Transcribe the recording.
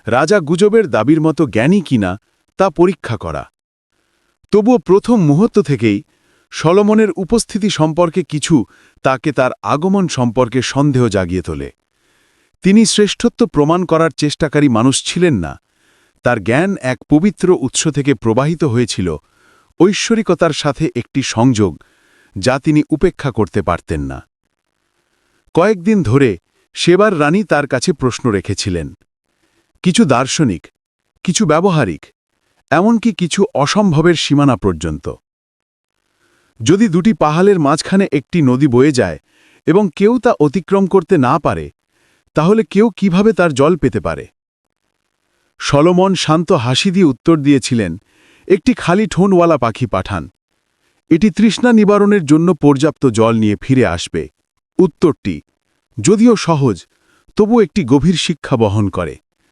রাজা গুজবের দাবির মতো জ্ঞানী কিনা তা পরীক্ষা করা। তবুও প্রথম মুহূর্ত থেকেই সলোমনের উপস্থিতি সম্পর্কে কিছু তাকে তার আগমন সম্পর্কে সন্দেহ জাগিয়ে তোলে। তিনি শ্রেষ্ঠত্ব প্রমাণ করার চেষ্টাকারী মানুষ ছিলেন না। তার জ্ঞান এক পবিত্র উৎস থেকে প্রবাহিত হয়েছিল, ঐশ্বরিকতার সাথে একটি সংযোগ যা তিনি উপেক্ষা করতে পারতেন না। কয়েকদিন ধরে সেবার রানী তার কাছে প্রশ্ন রেখেছিলেন, কিছু দার্শনিক, কিছু ব্যবহারিক, এমনকি কিছু অসম্ভবের সীমানা পর্যন্ত। যদি দুটি পাহাড়ের মাঝখানে একটি নদী বয়ে যায় এবং কেউ তা অতিক্রম করতে না পারে, তাহলে কেউ কিভাবে তার জল পেতে পারে? সলোমন শান্ত হাসি দিয়ে উত্তর দিয়েছিলেন, একটি খালি ঠোনওয়ালা পাখি পাঠান। এটি তৃষ্ণা নিবারণের জন্য পর্যাপ্ত জল নিয়ে ফিরে আসবে। উত্তরটি, যদিও সহজ, তবু একটি গভীর শিক্ষা বহন করে।